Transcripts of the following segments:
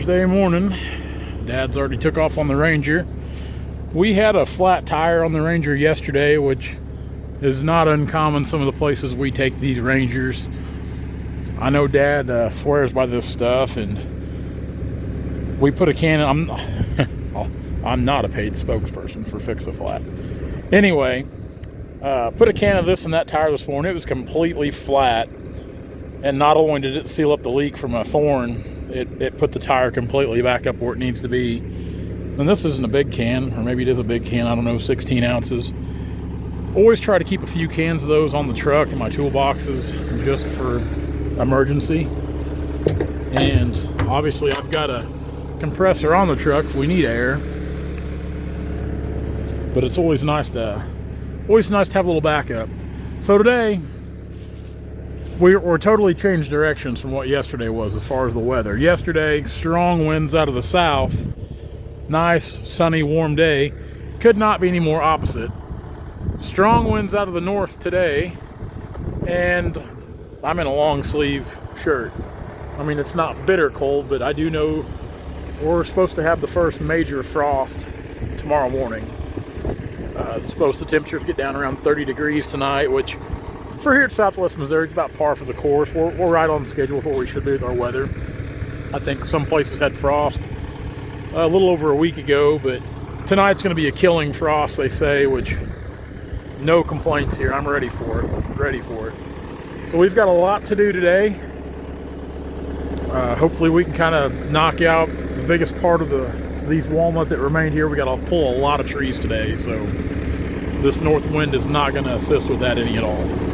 Thursday morning. Dad's already took off on the Ranger. We had a flat tire on the Ranger yesterday, which is not uncommon some of the places we take these Rangers. I know Dad swears by this stuff, and we put a can I'm not a paid spokesperson for Fix-A-Flat. Anyway, put a can of this in that tire this morning. It was completely flat, and not only did it seal up the leak from a thorn, it put the tire completely back up where it needs to be. And this isn't a big can, or maybe it is a big can, I don't know, 16 ounces. Always try to keep a few cans of those on the truck in my toolboxes just for emergency. And obviously I've got a compressor on the truck if we need air. But it's always nice to have a little backup. So today, we're totally changed directions from what yesterday was as far as the weather. Yesterday, strong winds out of the south. Nice, sunny, warm day. Could not be any more opposite. Strong winds out of the north today. And I'm in a long sleeve shirt. I mean, it's not bitter cold, but I do know we're supposed to have the first major frost tomorrow morning. It's supposed to temperatures get down around 30 degrees tonight, which for here at Southwest Missouri, it's about par for the course. We're right on schedule with what we should be with our weather. I think some places had frost a little over a week ago, but tonight's going to be a killing frost, they say, which no complaints here. I'm ready for it. So we've got a lot to do today. Hopefully we can kind of knock out the biggest part of these walnut that remained here. We got to pull a lot of trees today, so this north wind is not going to assist with that any at all.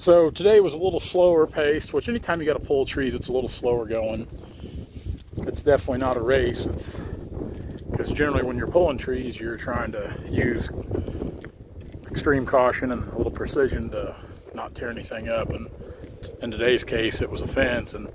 So today was a little slower paced, which anytime you got to pull trees, it's a little slower going. It's definitely not a race. It's because generally when you're pulling trees, you're trying to use extreme caution and a little precision to not tear anything up. And in today's case, it was a fence, and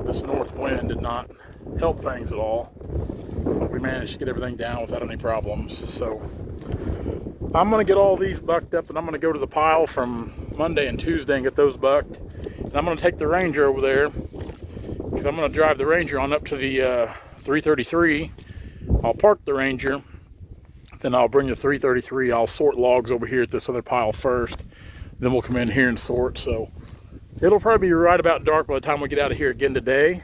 this north wind did not help things at all. But we managed to get everything down without any problems. So I'm going to get all these bucked up, and I'm going to go to the pile from Monday and Tuesday and get those bucked. And I'm going to take the Ranger over there, because I'm going to drive the Ranger on up to the 333. I'll park the Ranger, then I'll bring the 333. I'll sort logs over here at this other pile first. Then we'll come in here and sort. So it'll probably be right about dark by the time we get out of here again today.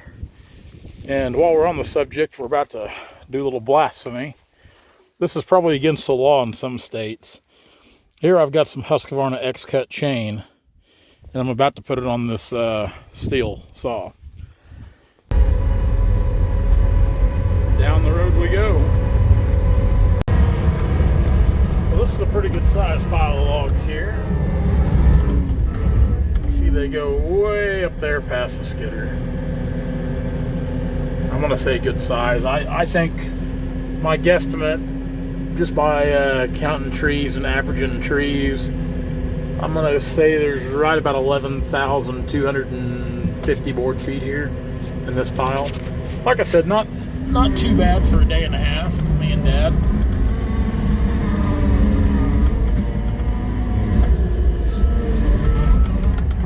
And while we're on the subject, we're about to do a little blasphemy. This is probably against the law in some states. Here I've got some Husqvarna X-Cut chain, and I'm about to put it on this steel saw. Down the road we go. Well, this is a pretty good sized pile of logs here. You see they go way up there past the skidder. I'm gonna say good size. I think my guesstimate, just by counting trees and averaging trees, I'm gonna say there's right about 11,250 board feet here in this pile. Like I said, not too bad for a day and a half, me and Dad.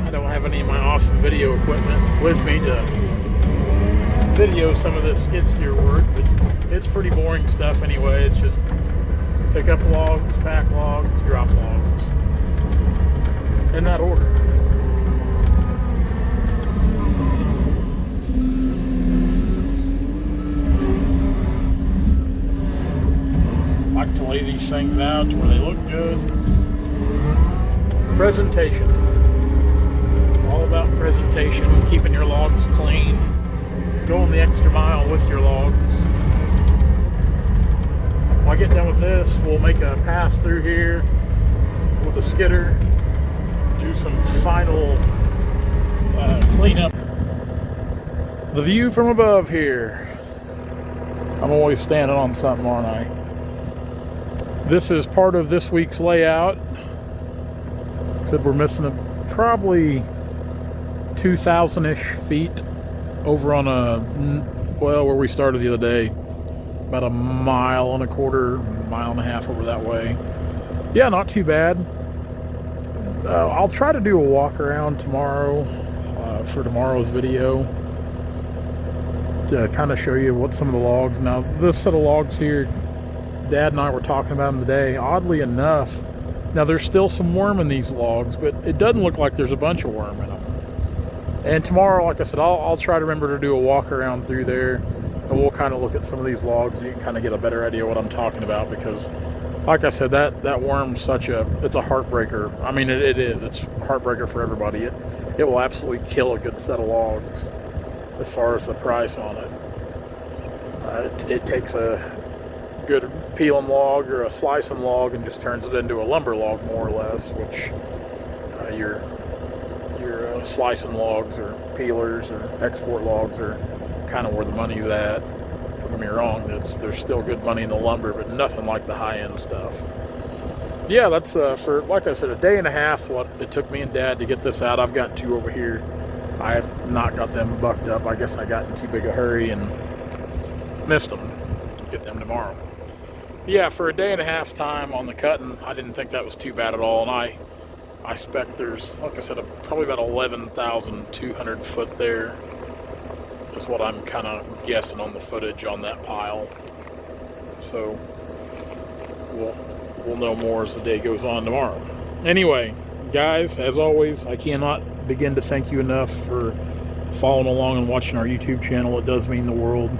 I don't have any of my awesome video equipment with me to video some of this skid steer work, but it's pretty boring stuff anyway. It's just pick up logs, pack logs, drop logs. In that order. I like to lay these things out to where they look good. Presentation. All about presentation, keeping your logs clean, going the extra mile with your logs. When I get done with this, we'll make a pass through here with a skidder, do some final cleanup. The view from above here. I'm always standing on something, aren't I? This is part of this week's layout. Except we're missing probably 2,000-ish feet over on where we started the other day. About 1.25 miles, 1.5 miles over that way. Yeah, not too bad. I'll try to do a walk around tomorrow for tomorrow's video to kind of show you what some of the logs. Now, this set of logs here, Dad and I were talking about them today. Oddly enough, now there's still some worm in these logs, but it doesn't look like there's a bunch of worm in them. And tomorrow, like I said, I'll try to remember to do a walk around through there, and we'll kind of look at some of these logs and you can kind of get a better idea of what I'm talking about, because like I said, that worm's it's a heartbreaker. I mean, it is. It's a heartbreaker for everybody. It will absolutely kill a good set of logs as far as the price on it. It takes a good peeling log or a slicing log and just turns it into a lumber log, more or less, which your slicing logs or peelers or export logs are kind of where the money's at. Don't get me wrong, there's still good money in the lumber, but nothing like the high-end stuff. Yeah, that's for, like I said, 1.5 days what it took me and Dad to get this out. I've got 2 over here. I have not got them bucked up. I guess I got in too big a hurry and missed them. Get them tomorrow. Yeah, for 1.5 days time on the cutting, I didn't think that was too bad at all. And I expect there's, like I said, probably about 11,200 foot there is what I'm kind of guessing on the footage on that pile. So we'll know more as the day goes on tomorrow. Anyway, guys, as always, I cannot begin to thank you enough for following along and watching our YouTube channel. It does mean the world.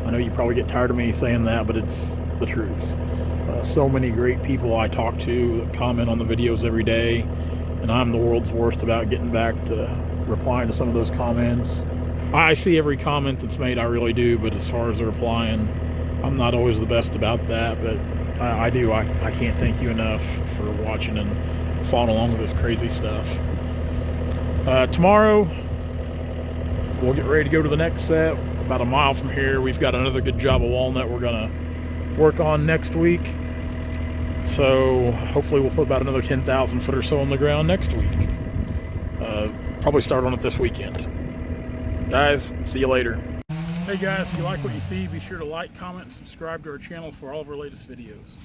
I know you probably get tired of me saying that, but it's the truth. So many great people I talk to that comment on the videos every day, and I'm the world's worst about getting back to replying to some of those comments. I see every comment that's made, I really do, but as far as the replying, I'm not always the best about that, but I do. I can't thank you enough for watching and following along with this crazy stuff. Tomorrow, we'll get ready to go to the next set. About a mile from here, we've got another good job of walnut we're going to work on next week. So hopefully we'll put about another 10,000 foot or so on the ground next week. Probably start on it this weekend. Guys, see you later. Hey guys, if you like what you see, be sure to like, comment, and subscribe to our channel for all of our latest videos.